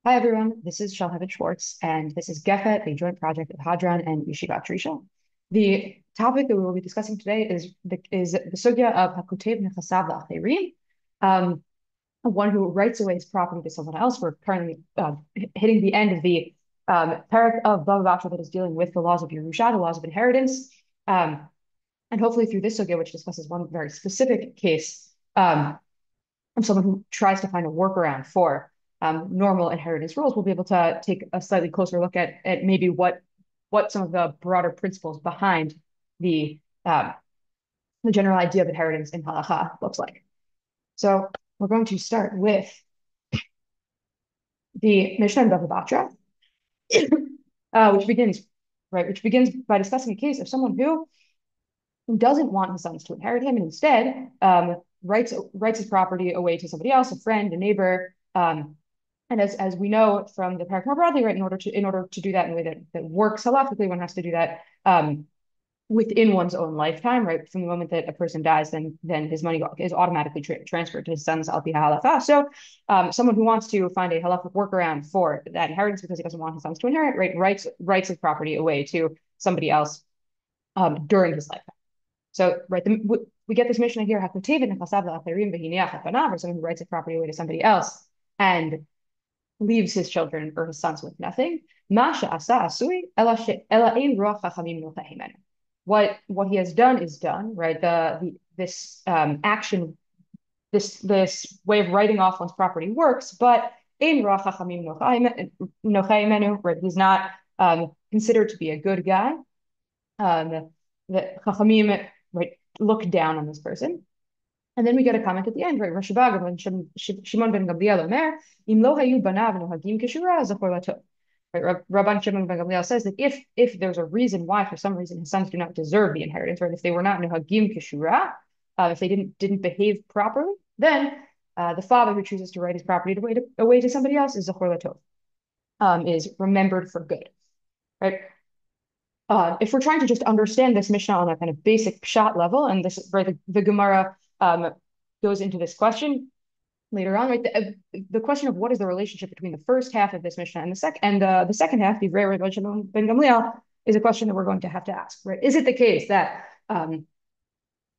Hi everyone, this is Shalhevet Schwartz, and this is Gefet, a joint project of Hadran and Yeshivat Drisha. The topic that we will be discussing today is the sugya of HaKoteiv Nechasav לאחרים, um, one who writes away his property to someone else. We're currently hitting the end of the Perek of Bava Batra that is dealing with the laws of Yerusha, the laws of inheritance, um, and hopefully through this sugya, which discusses one very specific case, of someone who tries to find a workaround for normal inheritance rules, we'll be able to take a slightly closer look at maybe what some of the broader principles behind the um, the general idea of inheritance in halakhah looks like. So we're going to start with the Mishnah in Bava Batra, which begins by discussing a case of someone who doesn't want his sons to inherit him and instead writes his property away to somebody else, a friend, a neighbor. And as we know from the Perek more broadly, right, in order to do that in a way that works halakhically, one has to do that within one's own lifetime, right? From the moment that a person dies, then his money is automatically transferred to his sons al pi halakhah. So someone who wants to find a halachic workaround for that inheritance because he doesn't want his sons to inherit, right, writes his property away to somebody else during his lifetime. So, right, we get this Mishnah here, HaKoteiv נכסיו לאחרים והניח את פניו, or someone who writes a property away to somebody else and leaves his children or his sons with nothing. מה שעשה עשוי, אלא אין רוח חכמים נוכחים ממנו. What he has done is done, right? This action, this way of writing off one's property works, but ein ruach chachamim nochai menu, right? He's not considered to be a good guy. The chachamim, right, look down on this person. And then we get a comment at the end, right? Rashba when Shimon ben Gamliel Omer, im lo hayu banav nohagim kishura zachor latov. Right, Rabban Shimon ben Gamliel says that if there's a reason why, for some reason, his sons do not deserve the inheritance, right? If they were not nohagim kishura, if they didn't behave properly, then the father who chooses to write his property away to somebody else is zachor latov, is remembered for good, right? If we're trying to just understand this Mishnah on a kind of basic pshat level, and this right, the Gemara goes into this question later on, right? The question of what is the relationship between the first half of this Mishnah and the second half, the Rabban Shimon ben Gamliel, is a question that we're going to have to ask, right? Is it the case that Rabban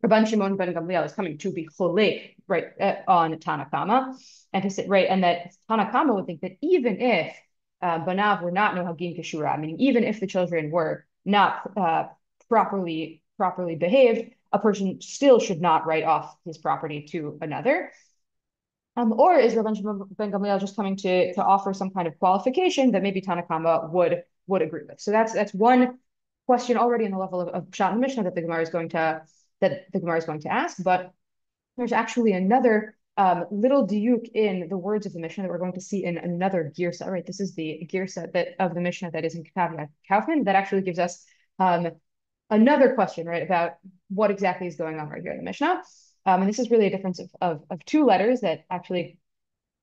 Shimon ben Gamliel is coming to be cholek, right, on Tanakama, and to say, right, and that Tanakama would think that even if banav were not nohagim keshura, meaning even if the children were not properly behaved, a person still should not write off his property to another. Or is Rabban Shimon ben Gamliel just coming to offer some kind of qualification that maybe Tanakama would agree with? So that's one question already in the level of Pshat and Mishnah that the Gemara is going to ask. But there's actually another little diuk in the words of the Mishnah that we're going to see in another girsa, right? This is the girsa of the Mishnah that is in Ketav Kaufman that actually gives us another question, right, about what exactly is going on right here in the Mishnah. And this is really a difference of two letters that actually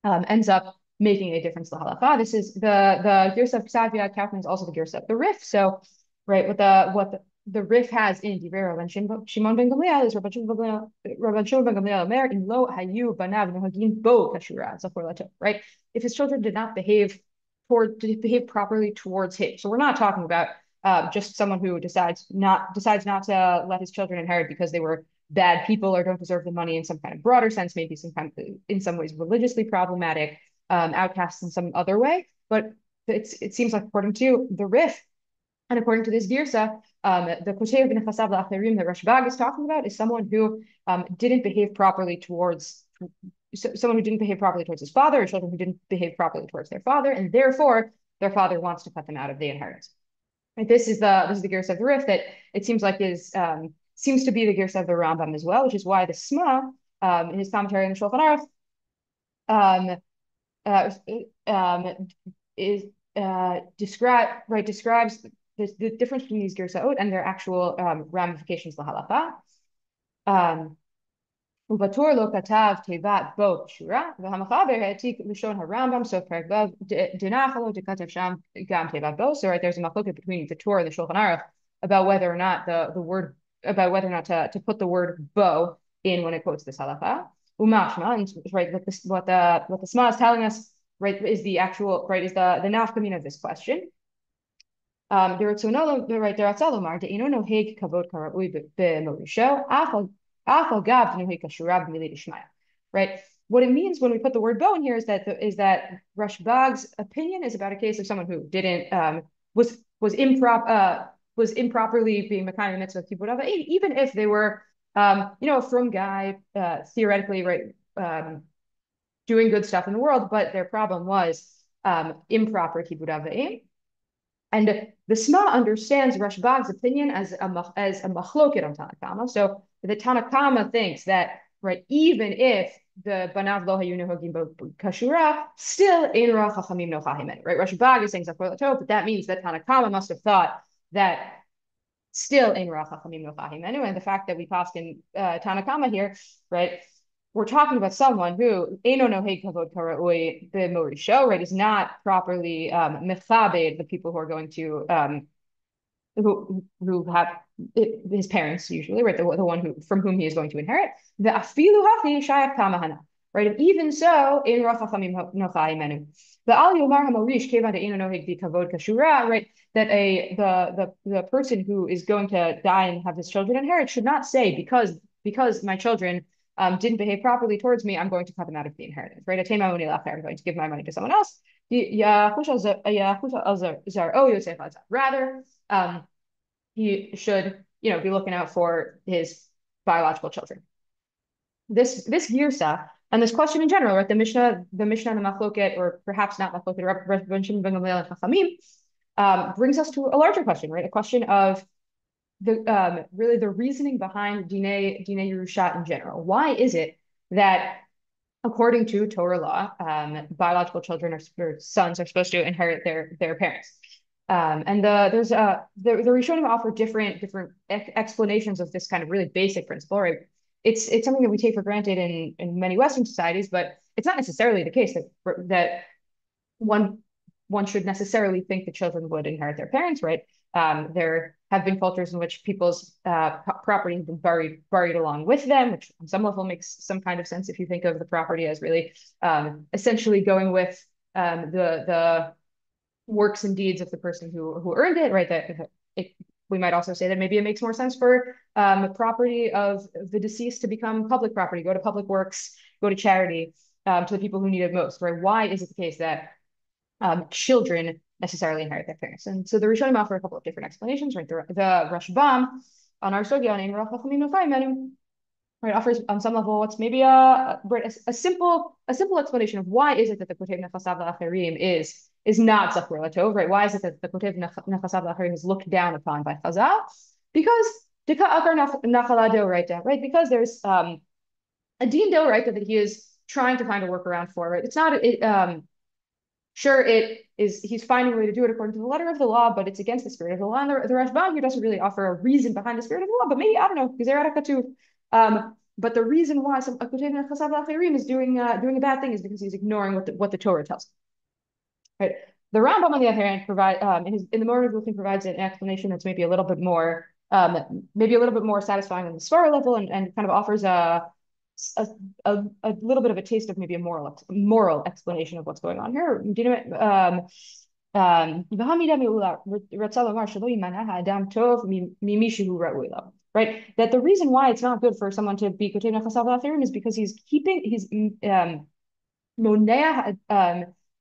ends up making a difference to the halakhah. This is the girsa of Ketav Kaufman is also the girsa of the Rif. So, right, what the Rif has in Divrei Rabban Shimon ben Gamliel is Rabban Shimon ben Gamliel Omer in lo hayu banav nohagim bo kashura zachor latov, right? If his children did not behave properly towards him, so we're not talking about just someone who decides not to let his children inherit because they were bad people or don't deserve the money in some kind of broader sense, maybe in some ways religiously problematic, outcasts in some other way. But it seems like according to the Rif, and according to this girsa, the הכותב נכסיו לאחרים that Rashbag is talking about is someone who didn't behave properly towards his father, or children who didn't behave properly towards their father, and therefore their father wants to cut them out of the inheritance. Right? This is the girsa of the Rif that it seems like seems to be the girsa of the Rambam as well, which is why the Sma in his commentary on the Shulchan Aruch describes the difference between these girsaot and their actual ramifications lahalakhah. Uvatur lo katav tevat bo shura v'hamachaber ha'etik lishon harambam so perek vav dinachalo dekatev sham gam tevat bo. So right, there's a machloket between the Torah and the Shulchan Aruch about whether or not to put the word bo in when it quotes this halakha. Umashma, and right, what the Sma is telling us right, is the actual, right, is the nafkamina of this question. Right, right, what it means when we put the word bo in here is that Rashbag's opinion is about a case of someone who didn't was improperly being mekayim mitzvah kibbud avim, even if they were a frum guy, theoretically, right, doing good stuff in the world, but their problem was improper kibbud avim. And the Sma understands Rashbag's opinion as a machloket on Tanakama. So the Tanakama thinks that, right, even if the banav lo hayu nehogim kashura, still in ra chachamim nochahim. Right, Rashbag is saying zakor latov, but that means that Tanakama must have thought that still in ra chachamim nochahim. And the fact that we passed in Tanakama here, right, we're talking about someone who eino noheg kavod karaui b'morisho, right, is not properly mechabed the people who are going to who have his parents usually, right, the one who from whom he is going to inherit. The afilu hachi shayach tamahana, right, and even so in ra chachamim nochai menu. The al yomar hamorish kevan de eino noheg kavod kashura, right, that the person who is going to die and have his children inherit should not say because my children didn't behave properly towards me, I'm going to cut them out of the inheritance, right? I'm going to give my money to someone else. Rather, he should, be looking out for his biological children. This girsa and this question in general, right? The Mishnah, the Machloket, or perhaps not Machloket, Rabbanit ben Gamliel and Chachamim, brings us to a larger question, right? A question of really the reasoning behind Dinei Yerusha in general. Why is it that, according to Torah law, biological children or sons are supposed to inherit their parents? And the Rishonim offer different explanations of this kind of really basic principle, right? It's something that we take for granted in many Western societies, but it's not necessarily the case that one should necessarily think that children would inherit their parents, right? There have been cultures in which people's property has been buried along with them, which on some level makes some kind of sense if you think of the property as really essentially going with the works and deeds of the person who earned it, right? We might also say that maybe it makes more sense for property of the deceased to become public property, go to public works, go to charity, to the people who need it most, right? Why is it the case that children necessarily inherit their parents? And so the Rishonim offer a couple of different explanations, right? The Rashbam on our sugya on Ra Chachamim Nofai menu, right, offers on some level what's maybe a simple explanation of why is it that the Kotev Nechasav L'Acherim is not Zachor Latov, right? Why is it that the Kotev Nechasav L'Acherim is looked down upon by Chazal? Because Dika Akar Nachalado, right? Because there's a din do, right, that he is trying to find a workaround for, right? It's not sure, it is, he's finding a way to do it according to the letter of the law, but it's against the spirit of the law. And the Rashbam here doesn't really offer a reason behind the spirit of the law, but maybe, I don't know, because they're at but the reason why some HaKoteiv Nechasav L'Acherim is doing a bad thing is because he's ignoring what the Torah tells him. Right. The Rambam, on the other hand, in the Morning Gluchin provides an explanation that's maybe a little bit more satisfying on the Svara level, and kind of offers a little bit of a taste of maybe a moral explanation of what's going on here. Right, that the reason why it's not good for someone to be Kotev Nechasav L'Acherim is because he's monea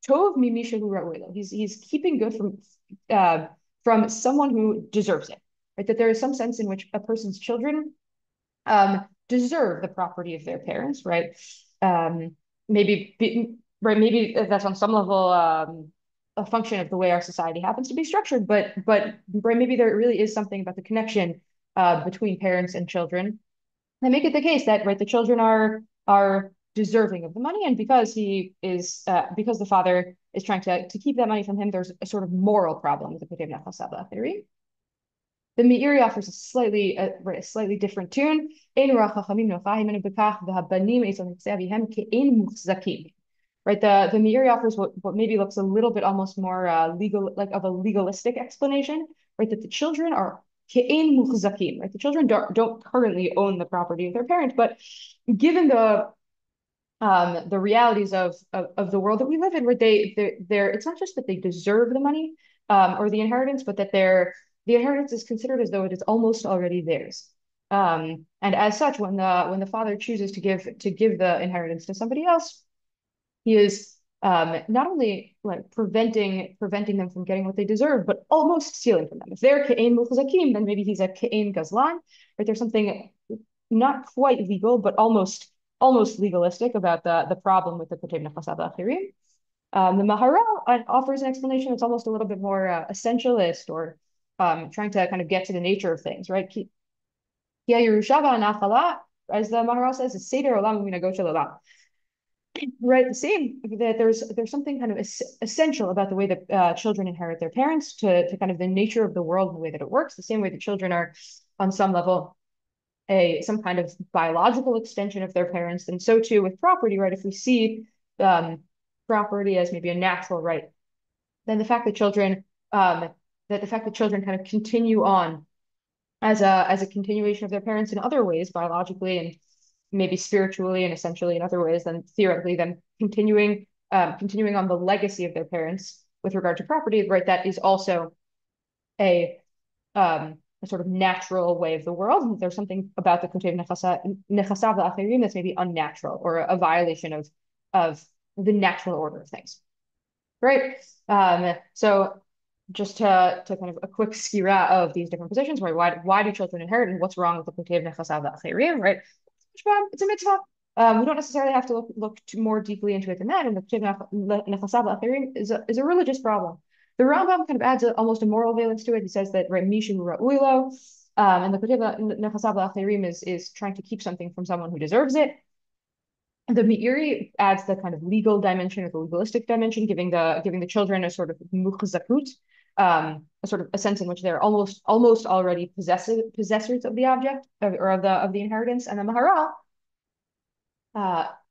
tov mimisha hu ra'ui. He's keeping good from someone who deserves it. Right, that there is some sense in which a person's children deserve the property of their parents, right? Maybe that's on some level a function of the way our society happens to be structured, but right, maybe there really is something about the connection between parents and children that make it the case that, right, the children are deserving of the money, and because the father is trying to keep that money from him, there's a sort of moral problem with the Kotev Nechasav L'Acherim. The Meiri offers a slightly different tune. Right, the Meiri offers what maybe looks a little bit almost more legal, like of a legalistic explanation, right? That the children are ke'ein muchzakim, right? The children don't currently own the property of their parents, but given the the realities of the world that we live in, where they're it's not just that they deserve the money or the inheritance, but that the inheritance is considered as though it is almost already theirs. And as such, when the father chooses to give the inheritance to somebody else, he is not only like preventing them from getting what they deserve, but almost stealing from them. If they're ke'ein muchazakim, then maybe he's a ke'ein gazlan, right? There's something not quite legal, but almost legalistic about the problem with the Kotev Nechasav L'Achirim. The Maharal offers an explanation that's almost a little bit more essentialist, or trying to kind of get to the nature of things, right? As the Maharal says, is Seder Olam Minagosh Olam. Right, the same that there's something kind of essential about the way that children inherit their parents to kind of the nature of the world and the way that it works. The same way that children are, on some level, some kind of biological extension of their parents, and so too with property, right? If we see property as maybe a natural right, then the fact that children kind of continue on as a continuation of their parents in other ways, biologically and maybe spiritually and essentially in other ways, then theoretically them continuing on the legacy of their parents with regard to property, right? That is also a sort of natural way of the world. And there's something about the Kotev Nechasav L'Achirim that's maybe unnatural or a violation of the natural order of things, right? So just to kind of a quick skira of these different positions, right? Why do children inherit, and what's wrong with the Kotev Nechasav L'Achirim, right? It's a mitzvah. We don't necessarily have to look more deeply into it than that. And the Kotev Nechasav L'Achirim is a religious problem. The Rambam kind of adds almost a moral valence to it. He says that, right, mishu ra'uilo, and the Kotev Nechasav L'Achirim is trying to keep something from someone who deserves it. The Meiri adds the kind of legal dimension or the legalistic dimension, giving the children a sort of muchzakut, a sort of a sense in which they're almost already possessors of the object or of the inheritance. And the Maharal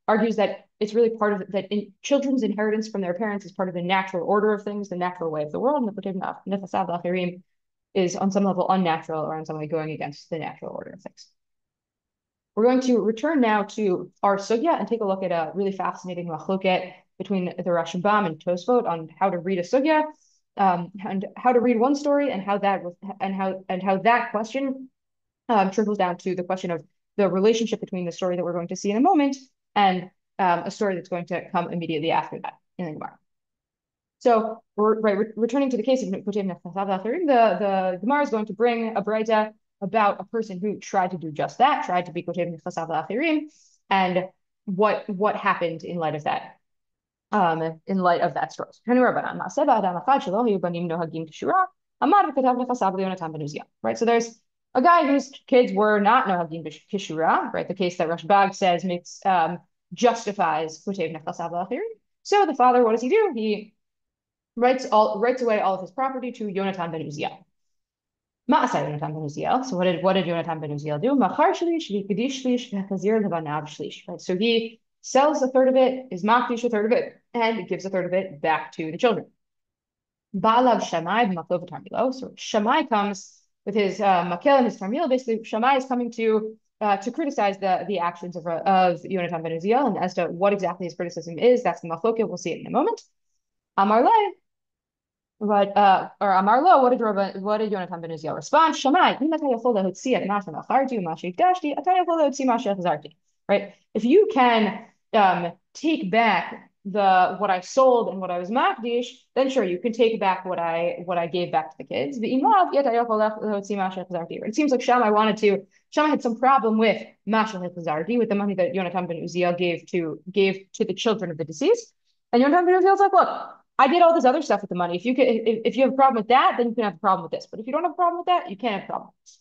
argues that it's really part of that children's inheritance from their parents is part of the natural order of things, the natural way of the world. And the Kotev Nechasav L'Achirim is on some level unnatural, or on some way going against the natural order of things. We're going to return now to our sugya and take a look at a really fascinating machloket between the Rashbam and Tosfot on how to read a sugya, and how to read one story, and how that question trickles down to the question of the relationship between the story that we're going to see in a moment and a story that's going to come immediately after that in the Gemara. So we're returning to the case of Kotev Nechasav L'Achirim. The Gemara is going to bring a braita about a person who tried to do just that, tried to be Kotev Nechasav L'Achirim, and what happened in light of that. In light of that story. Right, so there's a guy whose kids were not nohagim kishura, right? The case that Rashbag says justifies Kotev Nechasav L'Achirim. So the father, what does he do? He writes away all of his property to Yonatan ben Uziel. Ma'aseh Yonatan ben Uziel. So what did Yonatan ben Uziel do? Machar shlish, v'kadish shlish, v'chazir levanav shlish. Right. So he sells a third of it, is makdish a third of it, and gives a third of it back to the children. Ba'alav Shammai b'maklov v'tarmilo. So Shammai comes with his makel and his tarmil. Basically, Shammai is coming to criticize the actions of Yonatan ben Uziel, and as to what exactly his criticism is, that's the machloket. We'll see it in a moment. Amar le, or Amar lo, what did Yonatan ben Uziel respond? Shammai, right? If you can take back what I sold and what I was makdish, then sure, you can take back what I gave back to the kids. It seems like Shammai had some problem with with the money that Yonatan ben Uziel gave to the children of the deceased. And Yonatan ben Uziel's like, look, I did all this other stuff with the money. If you have a problem with that, then you can have a problem with this. But if you don't have a problem with that, you can't have a problem with this.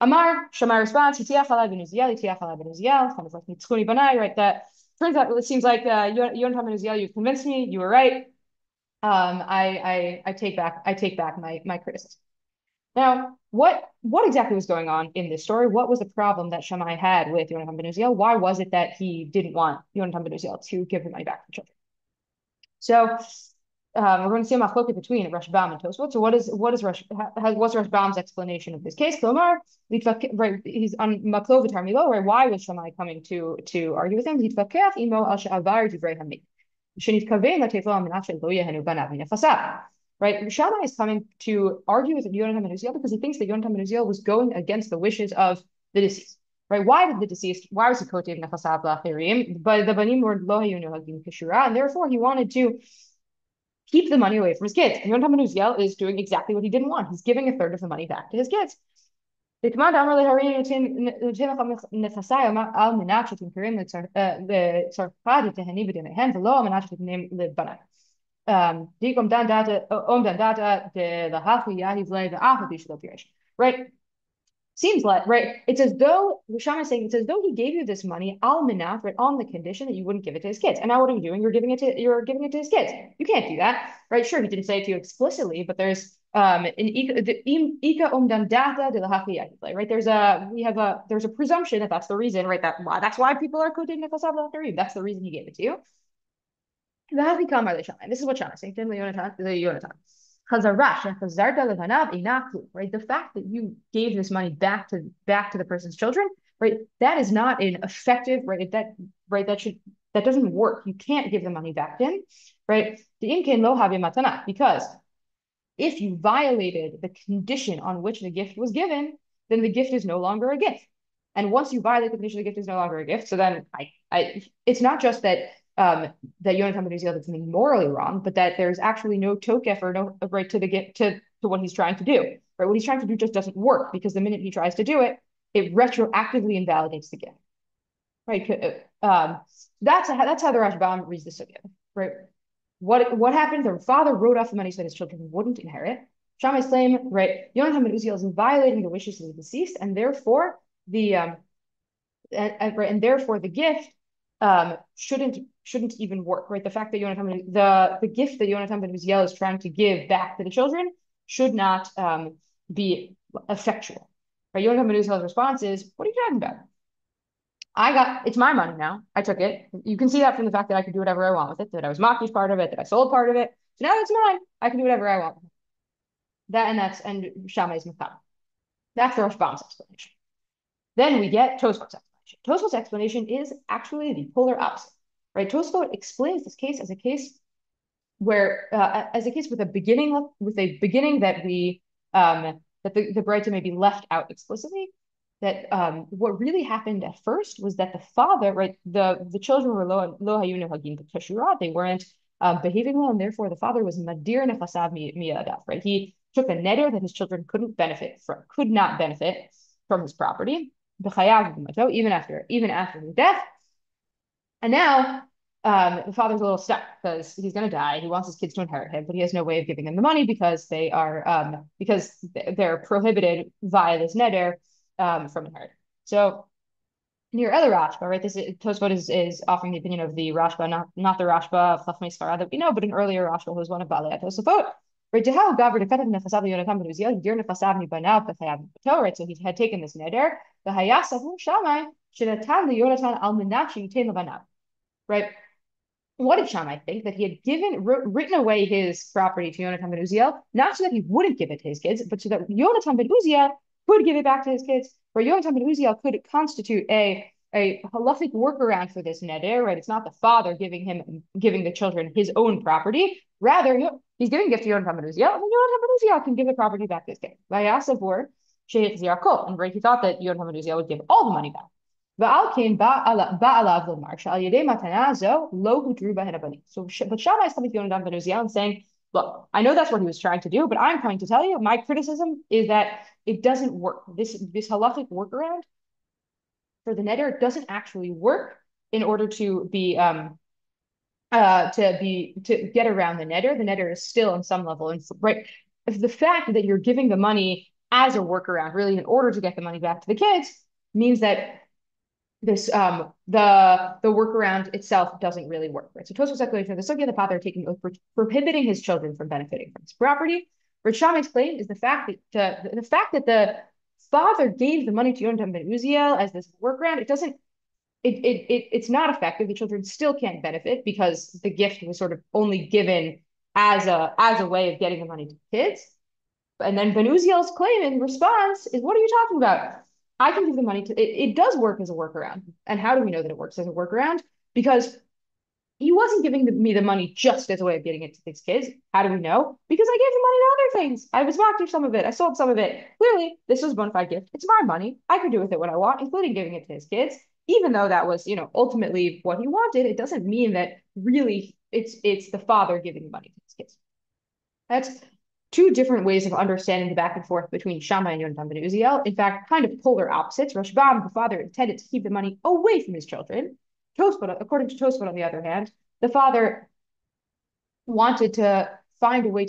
Amar, Shammai responds, Hitiach alai ben Uziel, kind of like Nitzchuni banai, right? That turns out it seems like Yonatan ben Uziel, you convinced me, you were right. I take back my criticism. Now, what exactly was going on in this story? What was the problem that Shammai had with Yonatan ben Uziel? Why was it that he didn't want Yonatan ben Uziel to give the money back to the children? So we're going to see a machloket between Rashbam and Tosfot. So what's Rashbam's explanation of this case? Klomar, right? He's on Maklo v'tar Milo, right? Why was Shammai coming to argue with him? Hitvakeach imo al she'avar divrei hamik. Shenitkavein lateflo aminat she'lo yehenu banav nechasav. Right? Shammai is coming to argue with Yonatan ben Uziel because he thinks that Yonatan ben Uziel was going against the wishes of the deceased. Right? Why was he HaKoteiv Nechasav לאחרים? But the banim were lo hayu nohagim kishura, and therefore he wanted to keep the money away from his kids. And Yonatan ben Uziel is doing exactly what he didn't want. He's giving a third of the money back to his kids. The command Amar leharin נכסיו על מנת שתמכרם לצרפת תהני בדמיהן ולא על מנת שתתנם לבניו. Dikom dan data de halakhah yahiv le the after. Right? Seems like, right? It's as though Shammai is saying it's as though he gave you this money al minat, right, on the condition that you wouldn't give it to his kids. And now what are you doing? You're giving it to his kids. You can't do that, right? Sure, he didn't say it to you explicitly, but there's ika data de halakhah yahiv, right? There's a presumption that that's the reason, right? That's why people are quoting Nechasav l'Acharim. That's the reason he gave it to you. This is what Shammai is saying. Right? The fact that you gave this money back to the person's children, right? That is not an effective, right? That doesn't work. You can't give the money back to him, right? Because if you violated the condition on which the gift was given, then the gift is no longer a gift. And once you violate the condition, the gift is no longer a gift. So then it's not just that that Yonatan ben Uziel did something morally wrong, but that there's actually no tokef or no right to the gift to what he's trying to do. Right, what he's trying to do just doesn't work because the minute he tries to do it, it retroactively invalidates the gift. Right, that's how the Rashbam reads the sugya. Right, what happened? The father wrote off the money so that his children wouldn't inherit. Shammai's claim, right? Yonatan ben Uziel is violating the wishes of the deceased, and therefore the gift shouldn't even work, right? The fact that the gift that Yonatan ben Uziel is trying to give back to the children should not be effectual, right? Yonatan ben Uziel's response is, "What are you talking about? It's my money now. I took it. You can see that from the fact that I could do whatever I want with it. That I was Maki's part of it. That I sold part of it. So now it's mine. I can do whatever I want with it." And Shammai's Makam. That's the Rashbam's explanation. Then we get Tosfot's explanation. Tosfot's explanation is actually the polar opposite, right? Tosfot explains this case as a case where, with a beginning that the Braita may be left out explicitly. That what really happened at first was that the father, right, the children were lo hayu nohagim b'kashura. They weren't behaving well, and therefore the father was madir nechasav miyadav, right? He took a neder that his children could not benefit from his property. Even after his death, and now the father's a little stuck because he's going to die. He wants his kids to inherit him, but he has no way of giving them the money because they're prohibited via this neder from inheritance. So near other Rashba, right? Tosfot is offering the opinion of the Rashba, not the Rashba of Chachmei Sfarad that we know, but an earlier Rashba who was one of Balei Tosfot. Right, to how Gavra defended Nechasav Yonatan ben Uziel, Dir Nechasav Banav b'chayav b'to. Right, so he had taken this neder. The Hayasavu Shammai shenatan liyonatan al menat sheyitain lebanav. Right, what did Shammai think? That he had written away his property to Yonatan ben Uziel, not so that he wouldn't give it to his kids, but so that Yonatan ben Uziel could give it back to his kids. Where Yonatan ben Uziel could constitute a halachic workaround for this neder. Right, it's not the father giving the children his own property. Rather, he's giving a gift to Yonatan ben Uziel, and then Yonatan ben Uziel can give the property back to his kid. And right, he thought that Yonatan ben Uziel would give all the money back. But Shammai is coming to Yonatan ben Uziel and saying, "Look, I know that's what he was trying to do, but I'm trying to tell you, my criticism is that it doesn't work. This halachic workaround for the neder doesn't actually work in order to get around the neder. The neder is still on some level, and right, if the fact that you're giving the money as a workaround, really in order to get the money back to the kids, means that this the workaround itself doesn't really work, right? So Tosfot's explanation of the sugya, the father taking oath prohibiting his children from benefiting from his property. What Shammai's claim is the fact that the father gave the money to Yonatan ben Uziel as this workaround. It's not effective. The children still can't benefit because the gift was sort of only given as a way of getting the money to kids. And then Ben Uziel's claim in response is, what are you talking about? I can give the money to it. It does work as a workaround. And how do we know that it works as a workaround? Because he wasn't giving me the money just as a way of getting it to his kids. How do we know? Because I gave the money to other things. I was back to some of it. I sold some of it. Clearly, this was a bona fide gift. It's my money. I can do with it what I want, including giving it to his kids. Even though that was, ultimately what he wanted, it doesn't mean that really it's the father giving the money to his kids. That's two different ways of understanding the back and forth between Shammai and Yonatan ben Uziel. In fact, kind of polar opposites. Rashbam, the father, intended to keep the money away from his children. Tosfot, according to Tosfot, on the other hand, the father wanted to find a way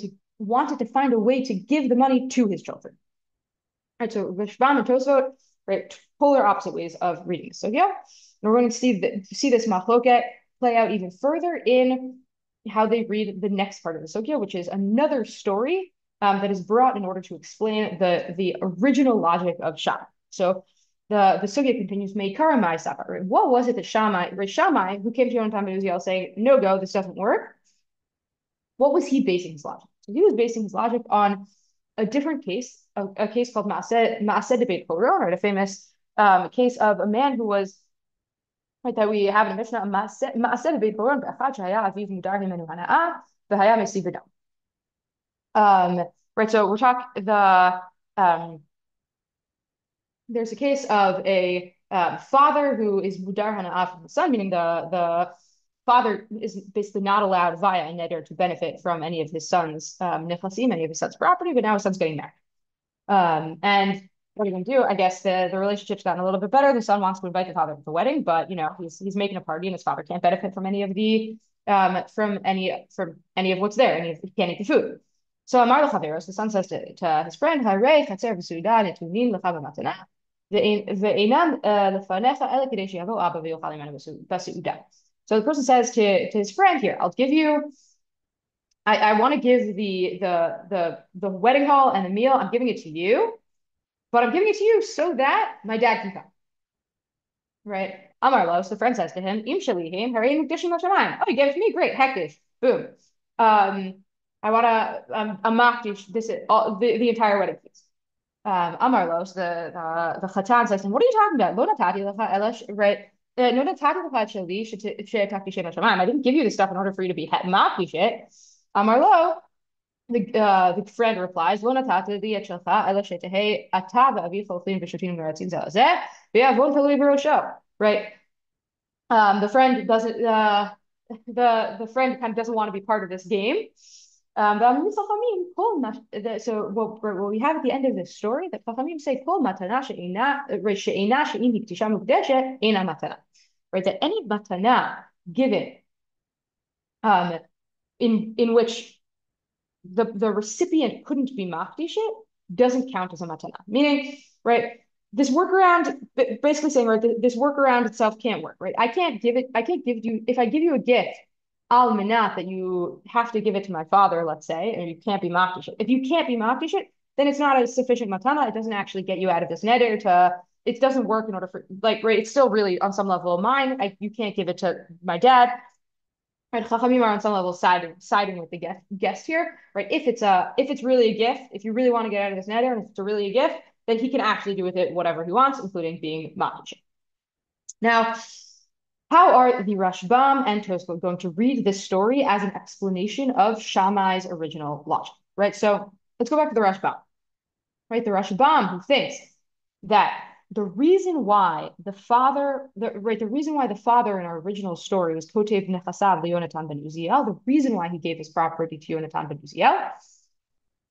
to give the money to his children. Right, so Rashbam and Tosfot, right, polar opposite ways of reading this. So yeah, we're going to see this machloket play out even further in how they read the next part of the sugya, which is another story that is brought in order to explain the original logic of Shammai. So the sugya continues, Meikara Mai Safar. What was it that Shammai, who came to Yonatan ben Uziel saying, no go, this doesn't work? What was he basing his logic? So he was basing his logic on a different case, a case called Maaseh Debeit Koron, right? A famous case of a man who was, right, that we have in the Mishnah, Maaseh Debeit Koron, Be'achad Shehaya Aviv Mudar Himenu Hana'ah, V'haya Mesiv Dam. Right, so we're talking there's a case of a father who is Mudar Hana'ah from the son, meaning the father is basically not allowed via a neder to benefit from any of his son's Nechasim, any of his son's property, but now his son's getting married. And what are you going to do? I guess the relationship's gotten a little bit better. The son wants to invite the father to the wedding, but he's making a party, and his father can't benefit from any of from any of what's there, and he can't eat the food. So Amar l'chaveros, the son says to his friend, Harei chatzer v'suda netunin l'cha b'matana ve'einam lefanecha ele kedei sheyavo abba v'yochal imenu b'suda. So the person says to his friend, here, I'll give you. I want to give the wedding hall and the meal. I'm giving it to you, but I'm giving it to you so that my dad can come. Right? Amar lo. So the friend says to him, Im shalihim harei mukdashim l'shamayim. Oh, you gave it to me? Great, hektish. Boom. I want to makdish this the entire wedding feast. Amar lo. So the chatan says to him, what are you talking about? Lo natati lecha elash, right? I didn't give you this stuff in order for you to be makdish it. Amar lo. The friend replies, "Lo natata li et shelcha ela shetehe ata v'aviv cholchin v'shotin v'ratzin zel zeh v'yavon talui b'rosho." Right. The friend doesn't. The friend kind of doesn't want to be part of this game. So what we have at the end of this story, that Chachamim say, "Kol matana she'ina she'im hiktisha mukdeshet ina matana." Right. That any matana given, in which the recipient couldn't be makdish it doesn't count as a matana. Meaning, right, this workaround, basically saying, right, this workaround itself can't work, right? I can't give you, if I give you a gift, al minat, that you have to give it to my father, let's say, and you can't be makdish it. If you can't be makdish it, then it's not a sufficient matana. It doesn't actually get you out of this neder it doesn't work in order for, like, right, it's still really on some level mine. You can't give it to my dad. Right, Chachamim are on some level siding with the guest here, right? If it's really a gift, if you really want to get out of this neder, and if it's really a gift, then he can actually do with it whatever he wants, including being makdish. Now, how are the Rashbam and Tosfot going to read this story as an explanation of Shammai's original logic? Right. So let's go back to the Rashbam. Right, the Rashbam, who thinks that the reason why the father in our original story was HaKoteiv Nechasav Yonatan ben Uziel, the reason why he gave his property to Yonatan ben Uziel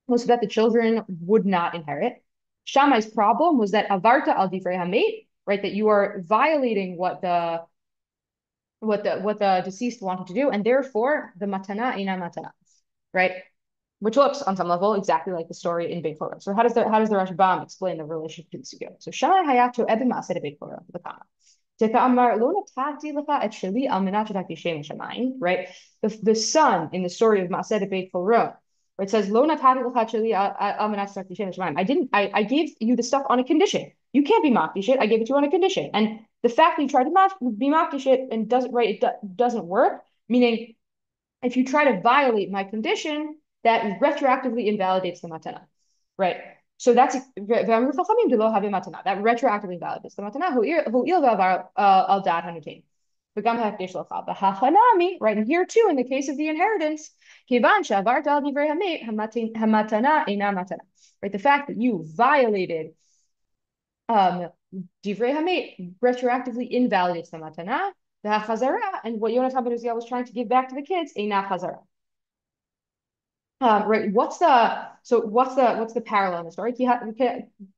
was so that the children would not inherit. Shammai's problem was that avarta al divrei hamet, right, that you are violating what the deceased wanted to do, and therefore the matana ina matana, right? Which looks on some level exactly like the story in Beit Korah. So how does the Rashbam explain the relationship to the sugya? So Shammai hayato eben maaseh Beit Korah the kama. Amar lo natati lecha et sheli al menat shetakti shem shamayim. Right, the son in the story of maaseh Beit Korah, right, says lo natati lecha et sheli al menat shetakti shem shamayim. I gave you the stuff on a condition. You can't be makdish it. I gave it to you on a condition, and the fact that you tried to be makdish it and doesn't work, meaning if you try to violate my condition, that retroactively invalidates the matana, right? So that's that retroactively invalidates the matana. Al dad hanutain. Right, and here too, in the case of the inheritance, right, the fact that you violated divrei hamet retroactively invalidates the matana. The chazara, and what Yonatan ben Uziel was trying to give back to the kids, eina chazara. Right. What's the parallel in the story?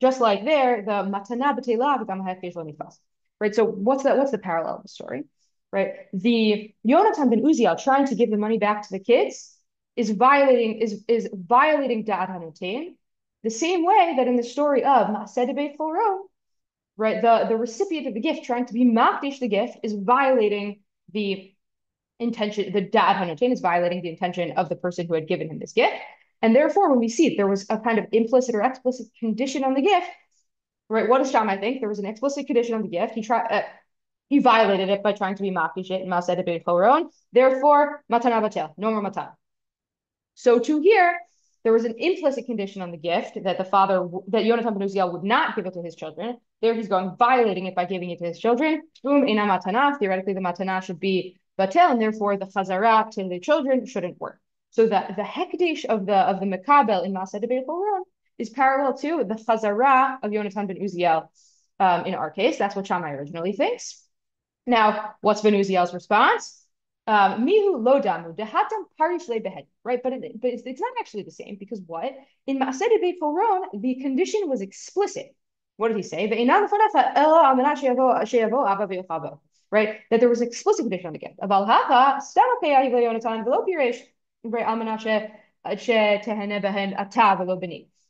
Just like there, the matana b'teilah v'gam ha'hefesh lo nitfas. Right. So what's the parallel of the story? Right. The Yonatan ben Uziel trying to give the money back to the kids is violating da'at hanotain, the same way that in the story of Ma'aseh Beit Choron, right, the recipient of the gift trying to be makdish the gift is violating the intention, the dad hanotain is violating the intention of the person who had given him this gift. And therefore, when we see there was a kind of implicit or explicit condition on the gift, right? What does Shammai think? There was an explicit condition on the gift. He violated it by trying to be makish it in Ma'aseh Beit Choron. Therefore, matana batel, no more matana. So to here, there was an implicit condition on the gift that Yonatan ben Uziel would not give it to his children. There he's going violating it by giving it to his children. Theoretically, the matana should be batel, and therefore the chazara to the children shouldn't work. So that the hekdesh of the mekabel in Ma'aseh Beit Choron is parallel to the chazara of Yonatan ben Uziel. In our case, that's what Shammai originally thinks. Now, what's ben Uziel's response? Mihu lo damu dehatam parish le behed. Right, but it's not actually the same, because what in Ma'aseh Beit Choron the condition was explicit. What did he say? Right, that there was an explicit condition on the gift. Halakhah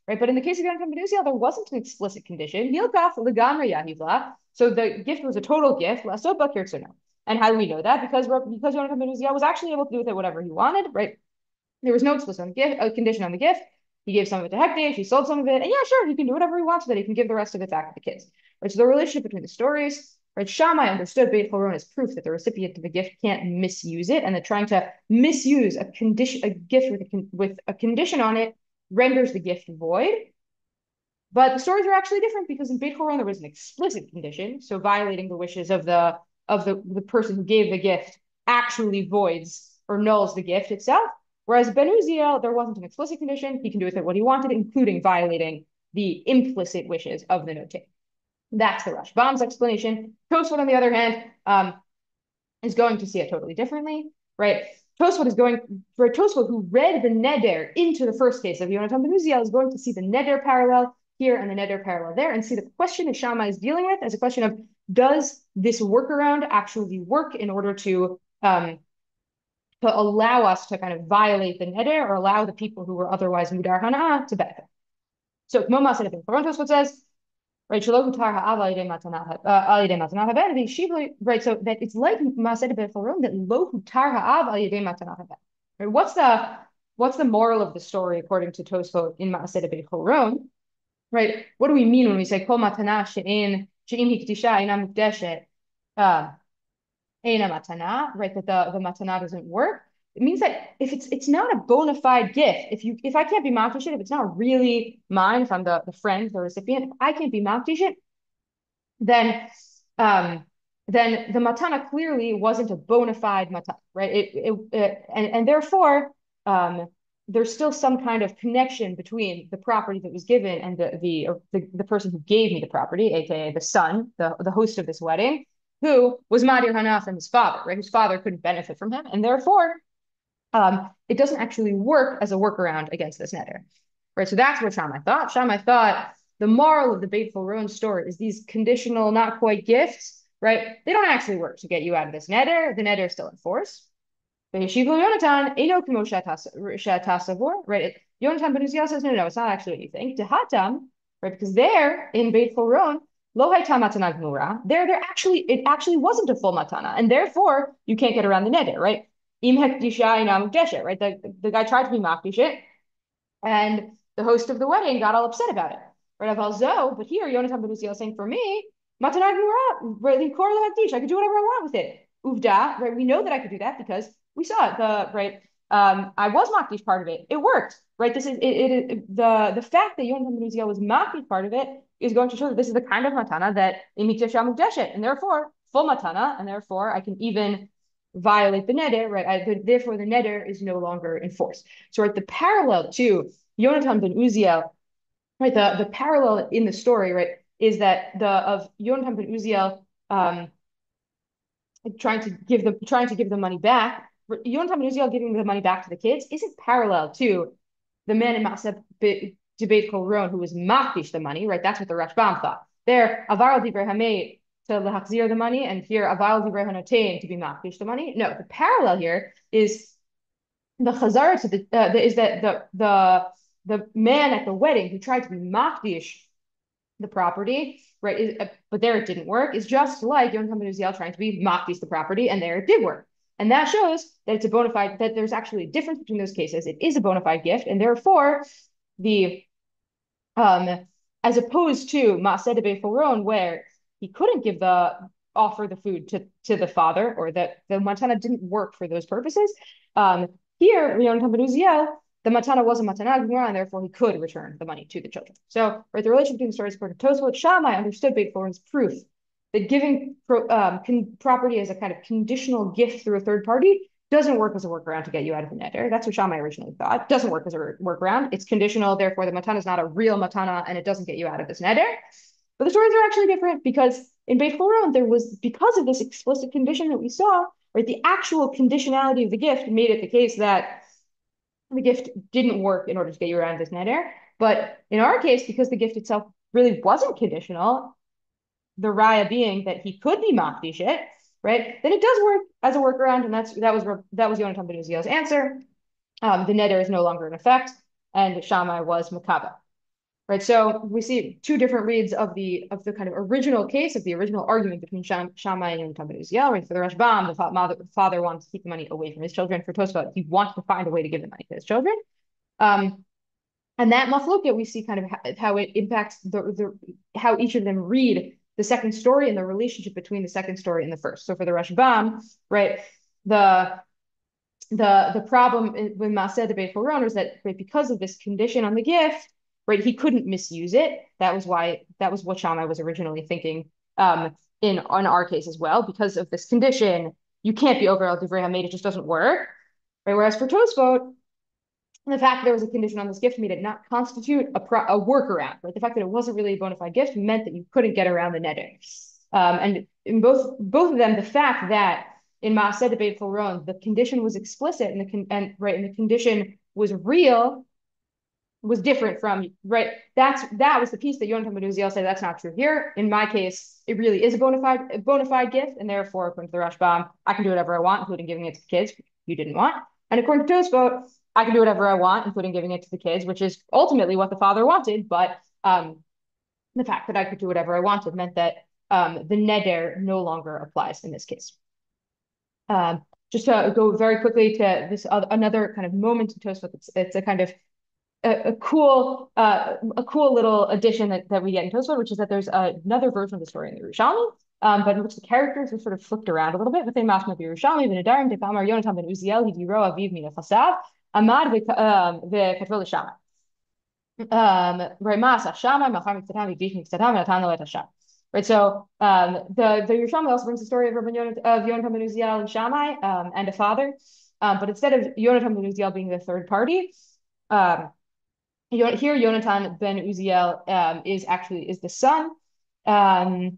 right, but in the case of Yonatan ben Uziel, there wasn't an explicit condition. So the gift was a total gift. And how do we know that? Because Yonatan ben Uziel was actually able to do with it whatever he wanted, right? There was no explicit condition on the gift. He gave some of it to Hekdesh, he sold some of it, and yeah, sure, he can do whatever he wants with it. He can give the rest of it back to the kids. Right? So the relationship between the stories, right? Shammai understood Beit Choron as proof that the recipient of the gift can't misuse it, and that trying to misuse a gift with a condition on it renders the gift void. But the stories are actually different, because in Beit Choron there was an explicit condition, so violating the wishes of the person who gave the gift actually voids or nulls the gift itself. Whereas Ben Uziel, there wasn't an explicit condition. He can do with it what he wanted, including violating the implicit wishes of the notate. That's the Rashbam's explanation. Tosfot, on the other hand, is going to see it totally differently, right? Tosfot who read the neder into the first case of Yonatan ben Uziel, is going to see the neder parallel here and the neder parallel there, and see the question that Shammai is dealing with as a question of, does this workaround actually work in order to allow us to kind of violate the neder, or allow the people who were otherwise mudar hana'ah to benefit? So Tosfot says, right, right, so that it's like Ma'aseh Beit Choron, that lo hutar ha'av al yedei matana haben. Right, what's the moral of the story according to Tosfot in Ma'aseh Beit Choron? Right, what do we mean when we say kol matana she'in hikdisha ina mukdeshet eina matana? Right, that the matana doesn't work. It means that if it's not a bona fide gift, if I can't be makdish it, if it's not really mine, if I'm the friend, the recipient, if I can't be makdish it, then the matana clearly wasn't a bona fide matana, right? And therefore there's still some kind of connection between the property that was given and the person who gave me the property, aka the son, the host of this wedding, who was Madir Hana from his father, right? Whose father couldn't benefit from him, and therefore it doesn't actually work as a workaround against this neder, right? So that's what Shammai thought. Shammai thought the moral of the Beit Choron story is these conditional, not quite gifts, right? They don't actually work to get you out of this neder. The neder is still in force. Right? Yonatan ben Uziel says, no, it's not actually what you think. Dehatam, right? Because there in Beit Choron, lo hayta matana gmura. It actually wasn't a full matana, and therefore you can't get around the neder, right? Im hekdisha inam deshet, right? The guy tried to be makdish it, and the host of the wedding got all upset about it, right? But here Yonatan ben Uziel is saying, for me, matana gmura, right? I could do whatever I want with it. Uvda, right? We know that I could do that because we saw it, I was makdish part of it. It worked, right? This is the fact that Yonatan ben Uziel was makdish part of it is going to show that this is the kind of matana that imikdesha mukdeshet, and therefore full matana, and therefore I can even violate the neder, right? Therefore the neder is no longer enforced. So, right, the parallel to Yonatan ben Uziel, right? The parallel in the story, right, is that of Yonatan ben Uziel trying to give the money back. Yonatan ben Uziel giving the money back to the kids isn't parallel to the man in Maaseh debate Kol Ron who was makdish the money, right? That's what the Rashbam thought. There, avar divrei hamei to lahachzir the money, and here avar divrei hanotein to be makdish the money. No, the parallel here is the chazara to the man at the wedding who tried to be makdish the property, right? But there it didn't work. It's just like Yonatan ben Uziel trying to be makdish the property, and there it did work. And that shows that it's a bona fide, that there's actually a difference between those cases. It is a bona fide gift, and therefore the as opposed to Maaseh de Foron, where he couldn't offer the food to the father, or that the matana didn't work for those purposes. Here, Yonatan ben Uziel, the matana was a matana gemara, and therefore he could return the money to the children. So, right, the relation between the stories according to Tosfot, Shammai understood Beit Foron's proof that giving property as a kind of conditional gift through a third party doesn't work as a workaround to get you out of the neder. That's what Shammai originally thought. It doesn't work as a workaround. It's conditional, therefore the matana is not a real matana, and it doesn't get you out of this neder. But the stories are actually different because in Beit Foron, because of this explicit condition that we saw, right, the actual conditionality of the gift made it the case that the gift didn't work in order to get you around this neder. But in our case, because the gift itself really wasn't conditional, the raya being that he could be makdish it, right? Then it does work as a workaround, and that was Yonatan ben Uziel's answer. The neder is no longer in effect, and Shammai was makabel. Right, so we see two different reads of the kind of original case, of the original argument between Shammai and Yonatan ben Uziel. Right, for the Rashbam, the father wants to keep the money away from his children. For Tosfot, he wants to find a way to give the money to his children. And that machloket, we see kind of how it impacts how each of them read the second story and the relationship between the second story and the first. So for the Rashbam, right, the problem with Maaseh de Beit Foron was that, right, because of this condition on the gift, right, he couldn't misuse it. That was what Shammai was originally thinking in our case as well. Because of this condition, you can't be over al divrei hamed, it just doesn't work. Right? Whereas for Tosfot, the fact that there was a condition on this gift made it not constitute a workaround. Right? The fact that it wasn't really a bona fide gift meant that you couldn't get around the neder. And in both of them, the fact that in Maaseh de Beit Foron, the condition was explicit and the condition was real, was different from, right? That was the piece that Yonatan ben Uziel said that's not true here. In my case, it really is a bona fide gift, and therefore, according to the Rashbam, I can do whatever I want, including giving it to the kids you didn't want. And according to Tosfot, I can do whatever I want, including giving it to the kids, which is ultimately what the father wanted. But the fact that I could do whatever I wanted meant that the neder no longer applies in this case. Just to go very quickly to this another kind of moment in Tosfot, it's a kind of a cool little addition that we get in Tosfot, which is that there's another version of the story in the Yerushalmi, but in which the characters are sort of flipped around a little bit. Within Masma Yerushalmi, v'nedarim tefamar Yonatan ben Uziel hidiro aviv min Nechasav amad v'katvel Shammai. Right, Masa Shammai machar miktatam v'bish miktatam v'natan lo et Hashem. Right, so the Yerushalmi also brings the story of Yonatan ben Uziel and Shammai and a father, but instead of Yonatan ben Uziel being the third party, here Yonatan ben Uziel is the son, and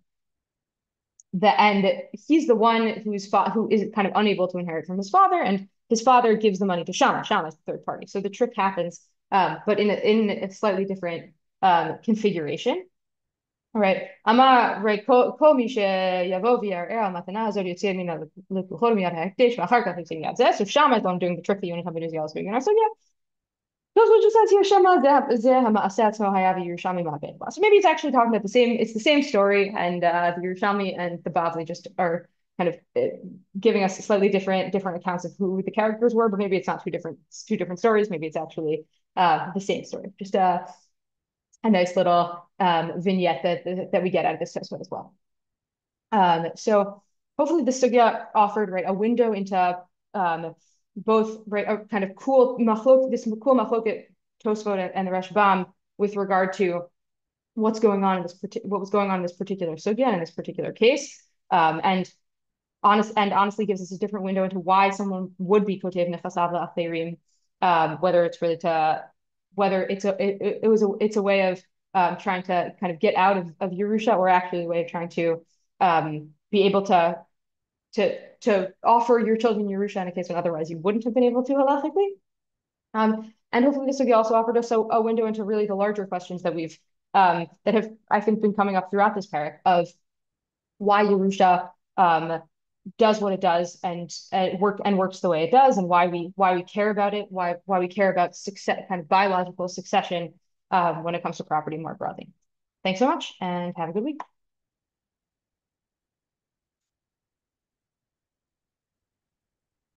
he's the one who is kind of unable to inherit from his father, and his father gives the money to Shammai. Shammai is the third party, so the trick happens, but in a slightly different configuration. All right, Amar right kol mishe yavo v'yar'er al matana hazot yotzei mina l'kuchot miyad ha'ekdesh v'achar kach yotzei miyad zeh. So Shammai is the one doing the trick that Yonatan ben Uziel is doing in our sugya. So maybe it's actually talking about it's the same story, and the Yerushalmi and the Bavli just are kind of giving us slightly different accounts of who the characters were, but maybe it's not two different stories. Maybe it's actually the same story. Just a nice little vignette that we get out of this Tosfot as well. So hopefully the sugya offered, right, a window into both right a kind of cool machlok this cool machloket Tosfot and the Rashbam with regard to what's going on in what was going on in this particular sugya in this particular case, and honestly gives us a different window into why someone would be kotev Nechasav לאחרים, whether it's really to whether it's a way of trying to kind of get out of Yerusha, or actually a way of trying to be able to offer your children Yerusha in a case when otherwise you wouldn't have been able to halachically. And hopefully this will also offered us a window into really the larger questions that we've that have, I think, been coming up throughout this perek of why Yerusha does what it does and works the way it does, and why we care about it, why we care about success, kind of biological succession when it comes to property more broadly. Thanks so much, and have a good week.